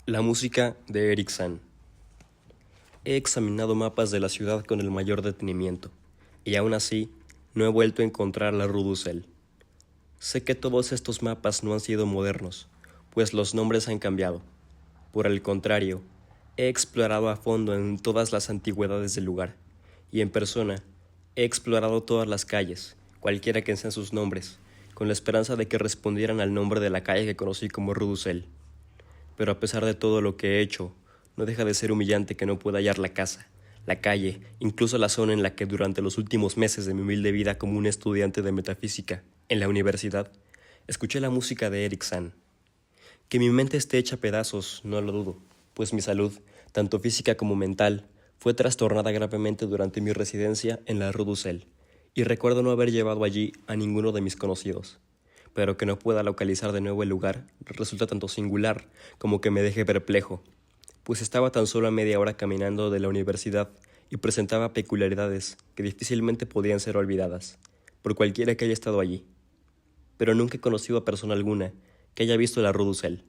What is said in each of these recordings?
La música de Eric San. He examinado mapas de la ciudad con el mayor detenimiento, y aún así no he vuelto a encontrar la Rue du Sel. Sé que todos estos mapas no han sido modernos, pues los nombres han cambiado. Por el contrario, he explorado a fondo en todas las antigüedades del lugar, y en persona he explorado todas las calles, cualquiera que sean sus nombres, con la esperanza de que respondieran al nombre de la calle que conocí como Rue du Sel. Pero a pesar de todo lo que he hecho, no deja de ser humillante que no pueda hallar la casa, la calle, incluso la zona en la que durante los últimos meses de mi humilde vida como un estudiante de metafísica en la universidad, escuché la música de Eric San. Que mi mente esté hecha pedazos, no lo dudo, pues mi salud, tanto física como mental, fue trastornada gravemente durante mi residencia en la Rue du Sel, y recuerdo no haber llevado allí a ninguno de mis conocidos. Pero que no pueda localizar de nuevo el lugar resulta tanto singular como que me deje perplejo, pues estaba tan solo a media hora caminando de la universidad y presentaba peculiaridades que difícilmente podían ser olvidadas, por cualquiera que haya estado allí. Pero nunca he conocido a persona alguna que haya visto la Rue du Sel.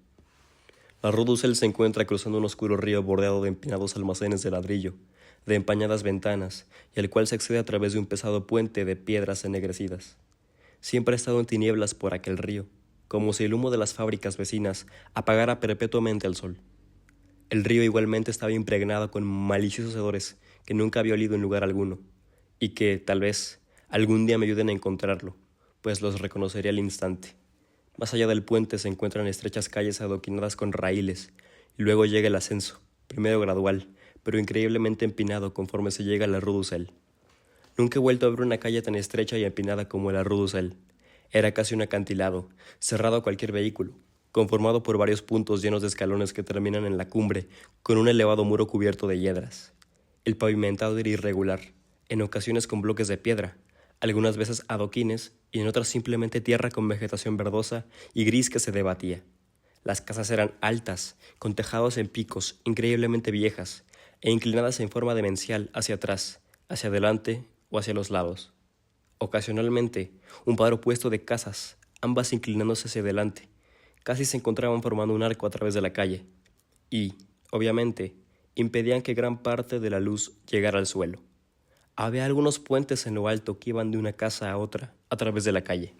La Rue du Sel se encuentra cruzando un oscuro río bordeado de empinados almacenes de ladrillo, de empañadas ventanas, y al cual se accede a través de un pesado puente de piedras ennegrecidas. Siempre ha estado en tinieblas por aquel río, como si el humo de las fábricas vecinas apagara perpetuamente el sol. El río igualmente estaba impregnado con maliciosos hedores que nunca había olido en lugar alguno, y que, tal vez, algún día me ayuden a encontrarlo, pues los reconocería al instante. Más allá del puente se encuentran estrechas calles adoquinadas con raíles, y luego llega el ascenso, primero gradual, pero increíblemente empinado conforme se llega a la Rue du Sel. Nunca he vuelto a ver una calle tan estrecha y empinada como la Rue du Sel. Era casi un acantilado, cerrado a cualquier vehículo, conformado por varios puntos llenos de escalones que terminan en la cumbre, con un elevado muro cubierto de hiedras. El pavimentado era irregular, en ocasiones con bloques de piedra, algunas veces adoquines y en otras simplemente tierra con vegetación verdosa y gris que se debatía. Las casas eran altas, con tejados en picos, increíblemente viejas, e inclinadas en forma demencial hacia atrás, hacia adelante o hacia los lados. Ocasionalmente, un par opuesto de casas, ambas inclinándose hacia adelante, casi se encontraban formando un arco a través de la calle, y, obviamente, impedían que gran parte de la luz llegara al suelo. Había algunos puentes en lo alto que iban de una casa a otra a través de la calle.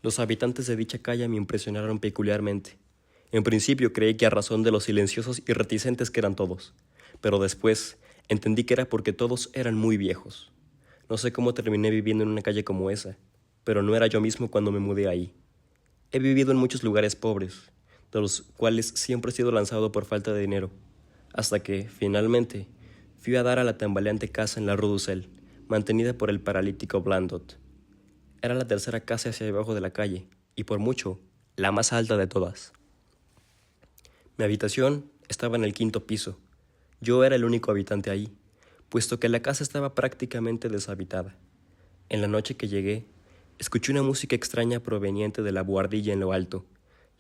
Los habitantes de dicha calle me impresionaron peculiarmente. En principio creí que a razón de los silenciosos y reticentes que eran todos, pero después entendí que era porque todos eran muy viejos. No sé cómo terminé viviendo en una calle como esa, pero no era yo mismo cuando me mudé ahí. He vivido en muchos lugares pobres, de los cuales siempre he sido lanzado por falta de dinero, hasta que, finalmente, fui a dar a la tambaleante casa en la Rue du Sel, mantenida por el paralítico Blandot. Era la tercera casa hacia abajo de la calle, y por mucho, la más alta de todas. Mi habitación estaba en el quinto piso. Yo era el único habitante ahí, puesto que la casa estaba prácticamente deshabitada. En la noche que llegué, escuché una música extraña proveniente de la buhardilla en lo alto,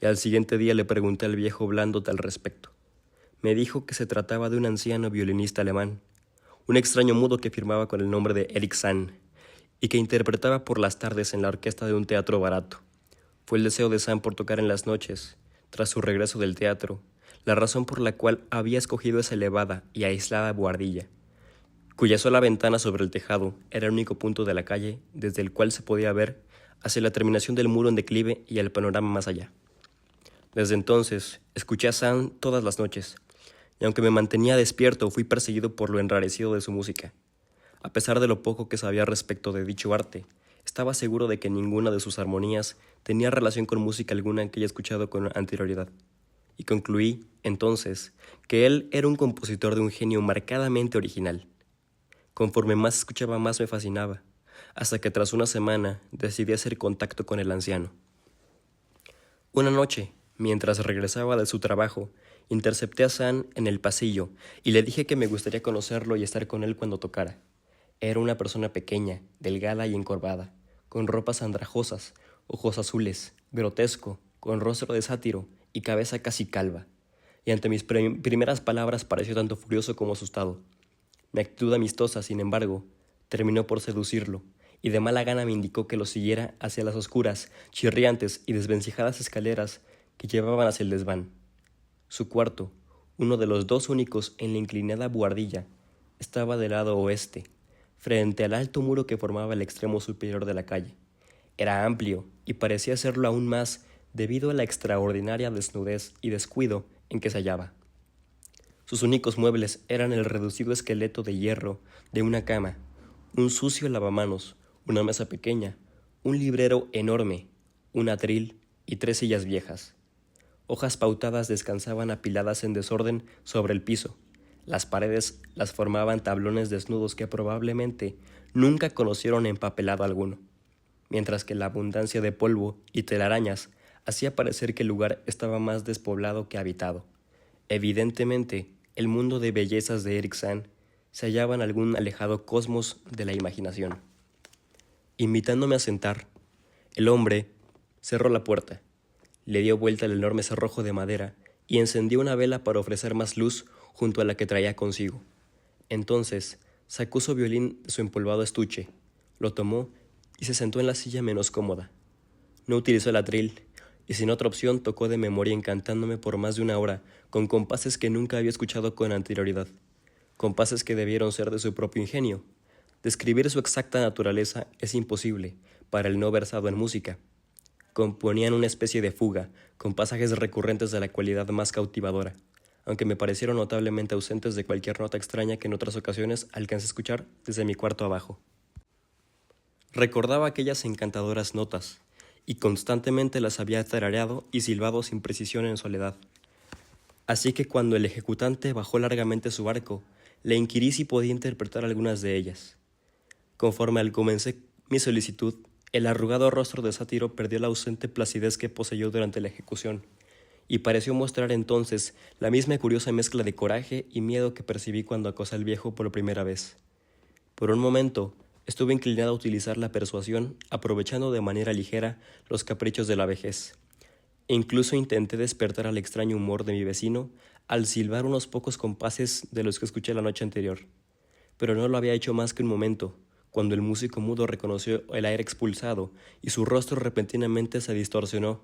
y al siguiente día le pregunté al viejo Blandot al respecto. Me dijo que se trataba de un anciano violinista alemán, un extraño mudo que firmaba con el nombre de Eric San, y que interpretaba por las tardes en la orquesta de un teatro barato. Fue el deseo de San por tocar en las noches, tras su regreso del teatro, la razón por la cual había escogido esa elevada y aislada buhardilla, cuya sola ventana sobre el tejado era el único punto de la calle desde el cual se podía ver hacia la terminación del muro en declive y el panorama más allá. Desde entonces, escuché a Sam todas las noches, y aunque me mantenía despierto, fui perseguido por lo enrarecido de su música. A pesar de lo poco que sabía respecto de dicho arte, estaba seguro de que ninguna de sus armonías tenía relación con música alguna que haya escuchado con anterioridad, y concluí, entonces, que él era un compositor de un genio marcadamente original. Conforme más escuchaba, más me fascinaba, hasta que tras una semana decidí hacer contacto con el anciano. Una noche, mientras regresaba de su trabajo, intercepté a Sam en el pasillo y le dije que me gustaría conocerlo y estar con él cuando tocara. Era una persona pequeña, delgada y encorvada, con ropas andrajosas, ojos azules, grotesco, con rostro de sátiro y cabeza casi calva. Y ante mis primeras palabras pareció tanto furioso como asustado. Mi actitud amistosa, sin embargo, terminó por seducirlo, y de mala gana me indicó que lo siguiera hacia las oscuras, chirriantes y desvencijadas escaleras que llevaban hacia el desván. Su cuarto, uno de los dos únicos en la inclinada buhardilla, estaba del lado oeste, frente al alto muro que formaba el extremo superior de la calle. Era amplio y parecía serlo aún más debido a la extraordinaria desnudez y descuido en que se hallaba. Sus únicos muebles eran el reducido esqueleto de hierro de una cama, un sucio lavamanos, una mesa pequeña, un librero enorme, un atril y 3 sillas viejas. Hojas pautadas descansaban apiladas en desorden sobre el piso. Las paredes las formaban tablones desnudos que probablemente nunca conocieron empapelado alguno, mientras que la abundancia de polvo y telarañas hacía parecer que el lugar estaba más despoblado que habitado. Evidentemente, el mundo de bellezas de Eric Sand se hallaba en algún alejado cosmos de la imaginación. Invitándome a sentar, el hombre cerró la puerta, le dio vuelta al enorme cerrojo de madera y encendió una vela para ofrecer más luz junto a la que traía consigo. Entonces sacó su violín de su empolvado estuche, lo tomó y se sentó en la silla menos cómoda. No utilizó el atril, y sin otra opción tocó de memoria encantándome por más de una hora con compases que nunca había escuchado con anterioridad, compases que debieron ser de su propio ingenio. Describir su exacta naturaleza es imposible para el no versado en música. Componían una especie de fuga, con pasajes recurrentes de la cualidad más cautivadora, aunque me parecieron notablemente ausentes de cualquier nota extraña que en otras ocasiones alcancé a escuchar desde mi cuarto abajo. Recordaba aquellas encantadoras notas, y constantemente las había tarareado y silbado sin precisión en soledad. Así que cuando el ejecutante bajó largamente su arco, le inquirí si podía interpretar algunas de ellas. Conforme al comencé mi solicitud, el arrugado rostro de sátiro perdió la ausente placidez que poseyó durante la ejecución, y pareció mostrar entonces la misma curiosa mezcla de coraje y miedo que percibí cuando acosé al viejo por primera vez. Por un momento, estuve inclinado a utilizar la persuasión, aprovechando de manera ligera los caprichos de la vejez. E incluso intenté despertar al extraño humor de mi vecino al silbar unos pocos compases de los que escuché la noche anterior. Pero no lo había hecho más que un momento, cuando el músico mudo reconoció el aire expulsado y su rostro repentinamente se distorsionó,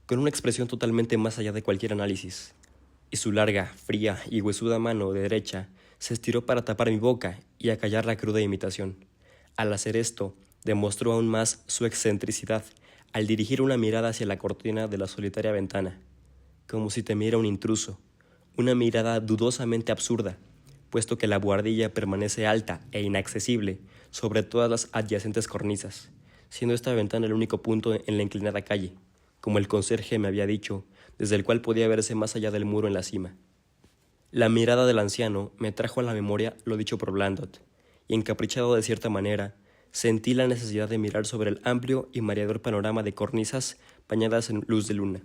con una expresión totalmente más allá de cualquier análisis. Y su larga, fría y huesuda mano de derecha se estiró para tapar mi boca y acallar la cruda imitación. Al hacer esto, demostró aún más su excentricidad al dirigir una mirada hacia la cortina de la solitaria ventana, como si temiera un intruso, una mirada dudosamente absurda, puesto que la buhardilla permanece alta e inaccesible sobre todas las adyacentes cornisas, siendo esta ventana el único punto en la inclinada calle, como el conserje me había dicho, desde el cual podía verse más allá del muro en la cima. La mirada del anciano me trajo a la memoria lo dicho por Blandot, y encaprichado de cierta manera, sentí la necesidad de mirar sobre el amplio y mareador panorama de cornisas bañadas en luz de luna,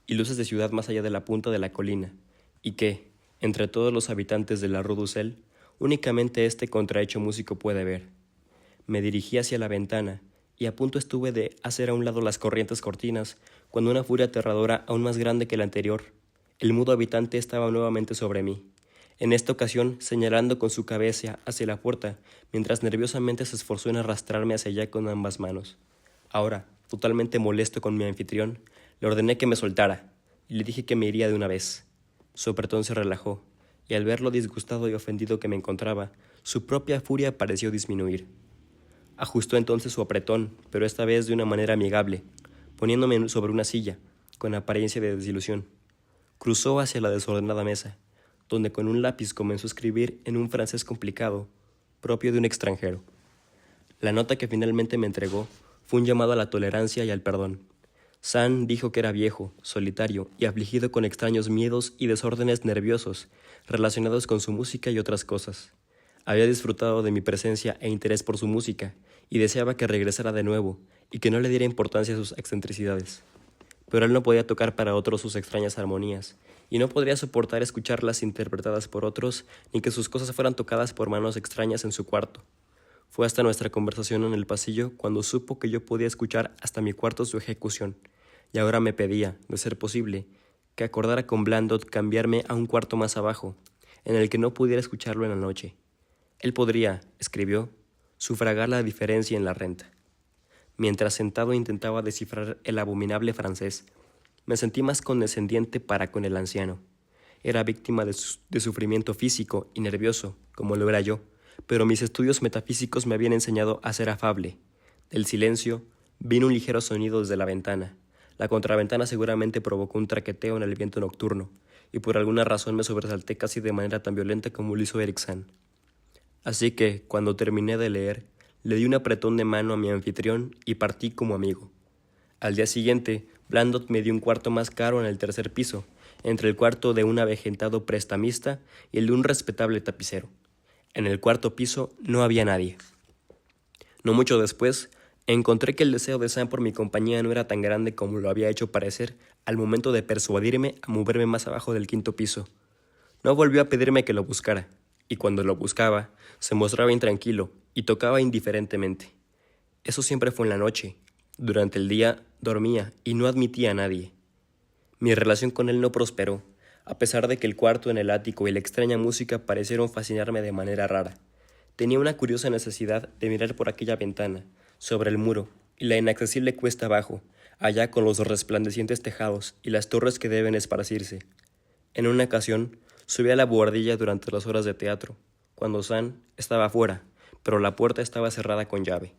y luces de ciudad más allá de la punta de la colina, y que, entre todos los habitantes de la Rue du Sel, únicamente este contrahecho músico puede ver. Me dirigí hacia la ventana, y a punto estuve de hacer a un lado las corrientes cortinas, cuando una furia aterradora aún más grande que la anterior, el mudo habitante estaba nuevamente sobre mí, en esta ocasión señalando con su cabeza hacia la puerta, mientras nerviosamente se esforzó en arrastrarme hacia allá con ambas manos. Ahora, totalmente molesto con mi anfitrión, le ordené que me soltara, y le dije que me iría de una vez. Su apretón se relajó, y al ver lo disgustado y ofendido que me encontraba, su propia furia pareció disminuir. Ajustó entonces su apretón, pero esta vez de una manera amigable, poniéndome sobre una silla, con apariencia de desilusión. Cruzó hacia la desordenada mesa, donde con un lápiz comenzó a escribir en un francés complicado, propio de un extranjero. La nota que finalmente me entregó fue un llamado a la tolerancia y al perdón. Sand dijo que era viejo, solitario y afligido con extraños miedos y desórdenes nerviosos relacionados con su música y otras cosas. Había disfrutado de mi presencia e interés por su música y deseaba que regresara de nuevo y que no le diera importancia a sus excentricidades. Pero él no podía tocar para otros sus extrañas armonías, y no podría soportar escucharlas interpretadas por otros, ni que sus cosas fueran tocadas por manos extrañas en su cuarto. Fue hasta nuestra conversación en el pasillo cuando supo que yo podía escuchar hasta mi cuarto su ejecución, y ahora me pedía, de ser posible, que acordara con Blandot cambiarme a un cuarto más abajo, en el que no pudiera escucharlo en la noche. Él podría, escribió, sufragar la diferencia en la renta. Mientras sentado intentaba descifrar el abominable francés, me sentí más condescendiente para con el anciano, era víctima de sufrimiento físico y nervioso, como lo era yo, pero mis estudios metafísicos me habían enseñado a ser afable. Del silencio vino un ligero sonido desde la ventana. La contraventana seguramente provocó un traqueteo en el viento nocturno, y por alguna razón me sobresalté casi de manera tan violenta como lo hizo Erikson. Así que, cuando terminé de leer, le di un apretón de mano a mi anfitrión y partí como amigo. Al día siguiente, Blandot me dio un cuarto más caro en el tercer piso, entre el cuarto de un avejentado prestamista y el de un respetable tapicero. En el cuarto piso no había nadie. No mucho después, encontré que el deseo de Sam por mi compañía no era tan grande como lo había hecho parecer al momento de persuadirme a moverme más abajo del quinto piso. No volvió a pedirme que lo buscara, y cuando lo buscaba, se mostraba intranquilo y tocaba indiferentemente. Eso siempre fue en la noche. Durante el día dormía y no admitía a nadie. Mi relación con él no prosperó, a pesar de que el cuarto en el ático y la extraña música parecieron fascinarme de manera rara. Tenía una curiosa necesidad de mirar por aquella ventana, sobre el muro, y la inaccesible cuesta abajo, allá con los resplandecientes tejados y las torres que deben esparcirse. En una ocasión, subí a la buhardilla durante las horas de teatro, cuando Sam estaba fuera, pero la puerta estaba cerrada con llave.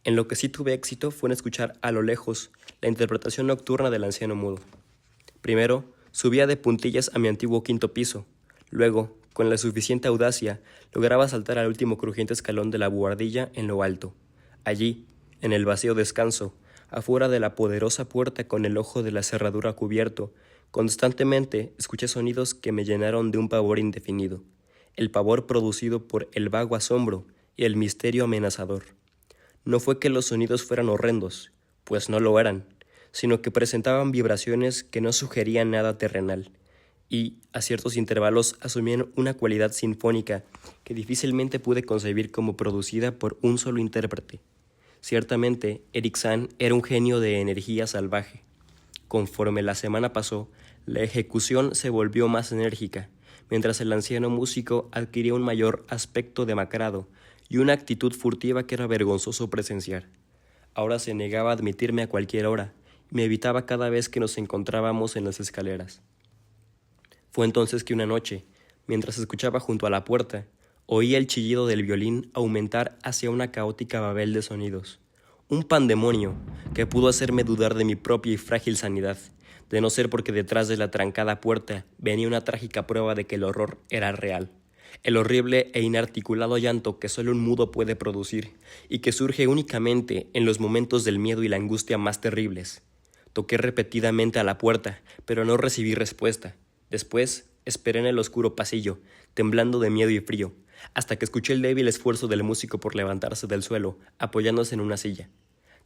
En lo que sí tuve éxito fue en escuchar a lo lejos la interpretación nocturna del anciano mudo. Primero, subía de puntillas a mi antiguo quinto piso. Luego, con la suficiente audacia, lograba saltar al último crujiente escalón de la buhardilla en lo alto. Allí, en el vacío descanso, afuera de la poderosa puerta con el ojo de la cerradura cubierto, constantemente escuché sonidos que me llenaron de un pavor indefinido, el pavor producido por el vago asombro y el misterio amenazador. No fue que los sonidos fueran horrendos, pues no lo eran, sino que presentaban vibraciones que no sugerían nada terrenal, y, a ciertos intervalos, asumían una cualidad sinfónica que difícilmente pude concebir como producida por un solo intérprete. Ciertamente, Erikson era un genio de energía salvaje. Conforme la semana pasó, la ejecución se volvió más enérgica, mientras el anciano músico adquiría un mayor aspecto demacrado y una actitud furtiva que era vergonzoso presenciar. Ahora se negaba a admitirme a cualquier hora, y me evitaba cada vez que nos encontrábamos en las escaleras. Fue entonces que una noche, mientras escuchaba junto a la puerta, oí el chillido del violín aumentar hacia una caótica babel de sonidos. Un pandemonio que pudo hacerme dudar de mi propia y frágil sanidad, de no ser porque detrás de la trancada puerta venía una trágica prueba de que el horror era real. El horrible e inarticulado llanto que solo un mudo puede producir y que surge únicamente en los momentos del miedo y la angustia más terribles. Toqué repetidamente a la puerta, pero no recibí respuesta. Después, esperé en el oscuro pasillo, temblando de miedo y frío, hasta que escuché el débil esfuerzo del músico por levantarse del suelo, apoyándose en una silla.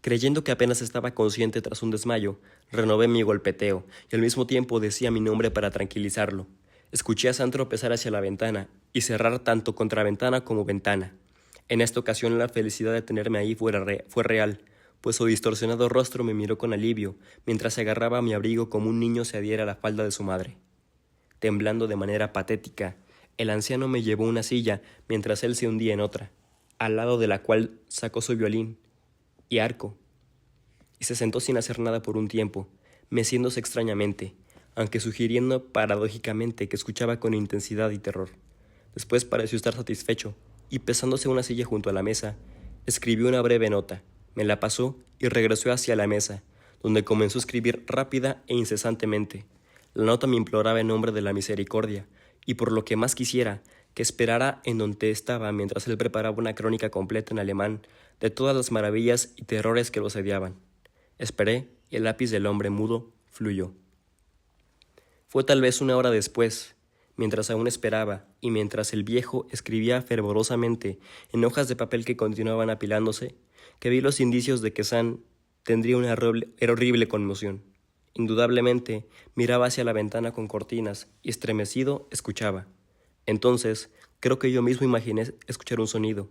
Creyendo que apenas estaba consciente tras un desmayo, renové mi golpeteo y al mismo tiempo decía mi nombre para tranquilizarlo. Escuché a Sam tropezar hacia la ventana y cerrar tanto contraventana como ventana. En esta ocasión la felicidad de tenerme ahí fue real, pues su distorsionado rostro me miró con alivio mientras se agarraba a mi abrigo como un niño se adhiera a la falda de su madre. Temblando de manera patética, el anciano me llevó a una silla mientras él se hundía en otra, al lado de la cual sacó su violín y arco, y se sentó sin hacer nada por un tiempo, meciéndose extrañamente, aunque sugiriendo paradójicamente que escuchaba con intensidad y terror. Después pareció estar satisfecho, y pesándose una silla junto a la mesa, escribió una breve nota, me la pasó y regresó hacia la mesa, donde comenzó a escribir rápida e incesantemente. La nota me imploraba en nombre de la misericordia, y por lo que más quisiera, que esperara en donde estaba mientras él preparaba una crónica completa en alemán de todas las maravillas y terrores que lo asediaban. Esperé y el lápiz del hombre mudo fluyó. Fue tal vez una hora después, mientras aún esperaba y mientras el viejo escribía fervorosamente en hojas de papel que continuaban apilándose, que vi los indicios de que Sam tendría una horrible conmoción. Indudablemente, miraba hacia la ventana con cortinas y, estremecido, escuchaba. Entonces, creo que yo mismo imaginé escuchar un sonido,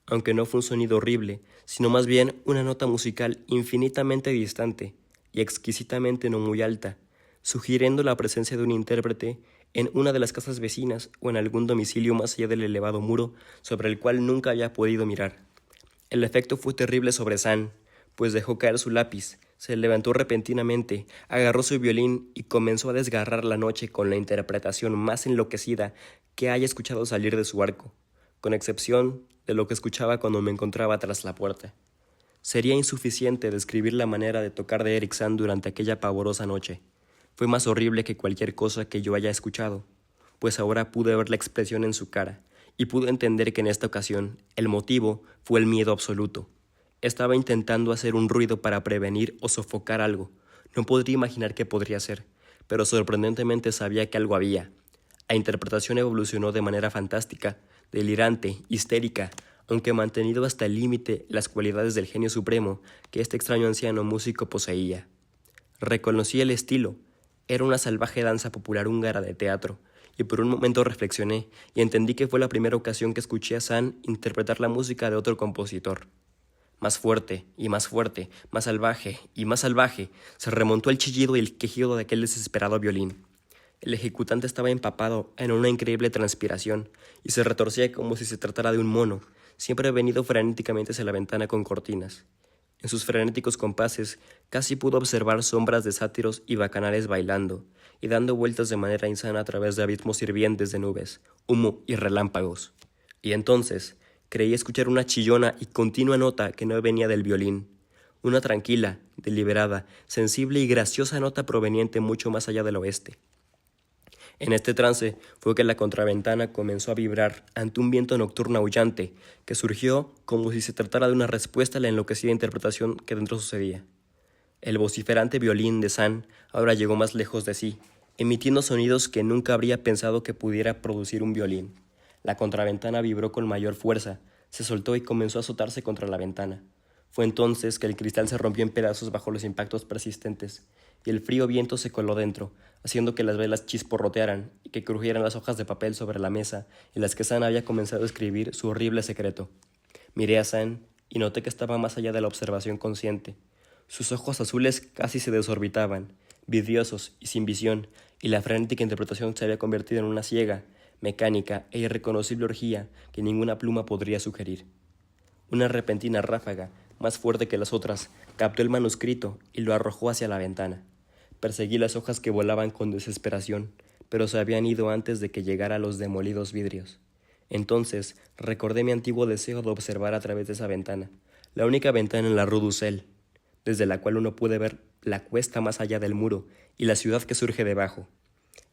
aunque no fue un sonido horrible, sino más bien una nota musical infinitamente distante y exquisitamente no muy alta, sugiriendo la presencia de un intérprete en una de las casas vecinas o en algún domicilio más allá del elevado muro sobre el cual nunca había podido mirar. El efecto fue terrible sobre Sam, pues dejó caer su lápiz, Se levantó repentinamente, agarró su violín y comenzó a desgarrar la noche con la interpretación más enloquecida que haya escuchado salir de su arco, con excepción de lo que escuchaba cuando me encontraba tras la puerta. Sería insuficiente describir la manera de tocar de Eric Sand durante aquella pavorosa noche. Fue más horrible que cualquier cosa que yo haya escuchado, pues ahora pude ver la expresión en su cara, y pude entender que en esta ocasión el motivo fue el miedo absoluto. Estaba intentando hacer un ruido para prevenir o sofocar algo. No podría imaginar qué podría ser, pero sorprendentemente sabía que algo había. La interpretación evolucionó de manera fantástica, delirante, histérica, aunque mantenido hasta el límite las cualidades del genio supremo que este extraño anciano músico poseía. Reconocí el estilo. Era una salvaje danza popular húngara de teatro, y por un momento reflexioné y entendí que fue la primera ocasión que escuché a Sand interpretar la música de otro compositor. Más fuerte, más salvaje y más salvaje, se remontó el chillido y el quejido de aquel desesperado violín. El ejecutante estaba empapado en una increíble transpiración y se retorcía como si se tratara de un mono, siempre venido frenéticamente hacia la ventana con cortinas. En sus frenéticos compases casi pudo observar sombras de sátiros y bacanales bailando y dando vueltas de manera insana a través de abismos hirvientes de nubes, humo y relámpagos. Y entonces creí escuchar una chillona y continua nota que no venía del violín, una tranquila, deliberada, sensible y graciosa nota proveniente mucho más allá del oeste. En este trance fue que la contraventana comenzó a vibrar ante un viento nocturno aullante que surgió como si se tratara de una respuesta a la enloquecida interpretación que dentro sucedía. El vociferante violín de Sand ahora llegó más lejos de sí, emitiendo sonidos que nunca habría pensado que pudiera producir un violín. La contraventana vibró con mayor fuerza, se soltó y comenzó a azotarse contra la ventana. Fue entonces que el cristal se rompió en pedazos bajo los impactos persistentes, y el frío viento se coló dentro, haciendo que las velas chisporrotearan y que crujieran las hojas de papel sobre la mesa en las que Sand había comenzado a escribir su horrible secreto. Miré a Sand y noté que estaba más allá de la observación consciente. Sus ojos azules casi se desorbitaban, vidriosos y sin visión, y la frenética interpretación se había convertido en una ciega, mecánica e irreconocible orgía que ninguna pluma podría sugerir. Una repentina ráfaga, más fuerte que las otras, captó el manuscrito y lo arrojó hacia la ventana. Perseguí las hojas que volaban con desesperación, pero se habían ido antes de que llegara a los demolidos vidrios. Entonces recordé mi antiguo deseo de observar a través de esa ventana, la única ventana en la Rue du Sel, desde la cual uno puede ver la cuesta más allá del muro y la ciudad que surge debajo.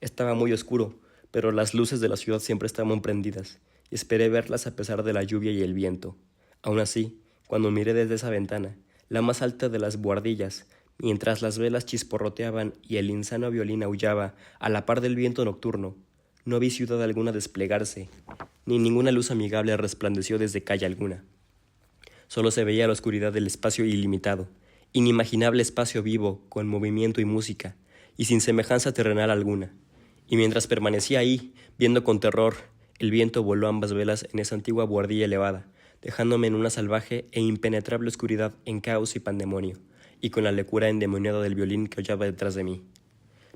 Estaba muy oscuro, pero las luces de la ciudad siempre estaban prendidas, y esperé verlas a pesar de la lluvia y el viento. Aún así, cuando miré desde esa ventana, la más alta de las buhardillas, mientras las velas chisporroteaban y el insano violín aullaba a la par del viento nocturno, no vi ciudad alguna desplegarse, ni ninguna luz amigable resplandeció desde calle alguna. Solo se veía la oscuridad del espacio ilimitado, inimaginable espacio vivo, con movimiento y música, y sin semejanza terrenal alguna. Y mientras permanecía ahí, viendo con terror, el viento voló ambas velas en esa antigua buhardilla elevada, dejándome en una salvaje e impenetrable oscuridad en caos y pandemonio, y con la locura endemoniada del violín que aullaba detrás de mí.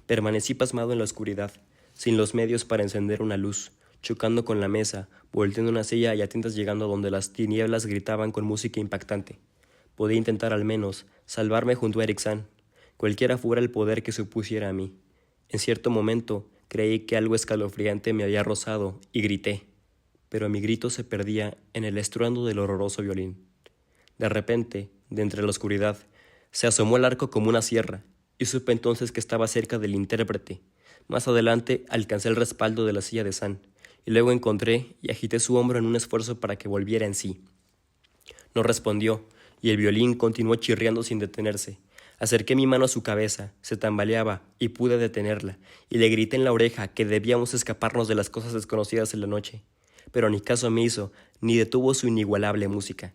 Permanecí pasmado en la oscuridad, sin los medios para encender una luz, chocando con la mesa, volteando una silla y a tientas llegando a donde las tinieblas gritaban con música impactante. Podía intentar al menos salvarme junto a Eric Sand, cualquiera fuera el poder que supusiera a mí. En cierto momento creí que algo escalofriante me había rozado y grité, pero mi grito se perdía en el estruendo del horroroso violín. De repente, de entre la oscuridad, se asomó el arco como una sierra, y supe entonces que estaba cerca del intérprete. Más adelante alcancé el respaldo de la silla de Sand, y luego encontré y agité su hombro en un esfuerzo para que volviera en sí. No respondió, y el violín continuó chirriando sin detenerse. Acerqué mi mano a su cabeza, se tambaleaba, y pude detenerla, y le grité en la oreja que debíamos escaparnos de las cosas desconocidas en la noche. Pero ni caso me hizo, ni detuvo su inigualable música.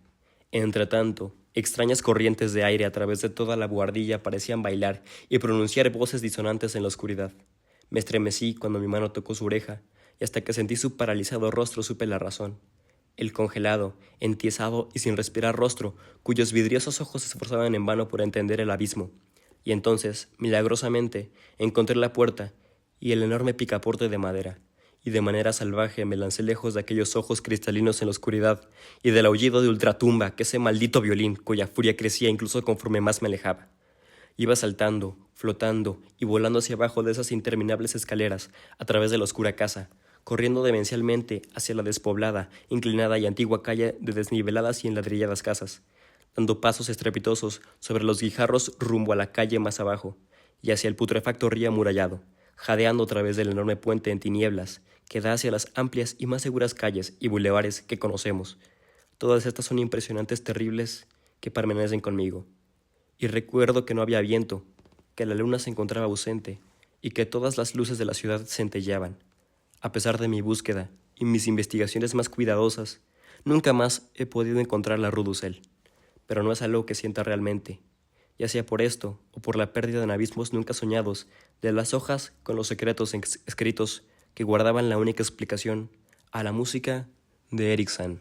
Entretanto, extrañas corrientes de aire a través de toda la buhardilla parecían bailar y pronunciar voces disonantes en la oscuridad. Me estremecí cuando mi mano tocó su oreja, y hasta que sentí su paralizado rostro supe la razón. El congelado, entiesado y sin respirar rostro, cuyos vidriosos ojos se esforzaban en vano por entender el abismo. Y entonces, milagrosamente, encontré la puerta y el enorme picaporte de madera, y de manera salvaje me lancé lejos de aquellos ojos cristalinos en la oscuridad y del aullido de ultratumba que ese maldito violín, cuya furia crecía incluso conforme más me alejaba. Iba saltando, flotando y volando hacia abajo de esas interminables escaleras, a través de la oscura casa, corriendo demencialmente hacia la despoblada, inclinada y antigua calle de desniveladas y enladrilladas casas, dando pasos estrepitosos sobre los guijarros rumbo a la calle más abajo, y hacia el putrefacto río amurallado, jadeando a través del enorme puente en tinieblas que da hacia las amplias y más seguras calles y bulevares que conocemos. Todas estas son impresionantes terribles que permanecen conmigo. Y recuerdo que no había viento, que la luna se encontraba ausente y que todas las luces de la ciudad centelleaban. A pesar de mi búsqueda y mis investigaciones más cuidadosas, nunca más he podido encontrar la Rue du Sel. Pero no es algo que sienta realmente, ya sea por esto o por la pérdida en abismos nunca soñados de las hojas con los secretos escritos que guardaban la única explicación a la música de Eric Sand.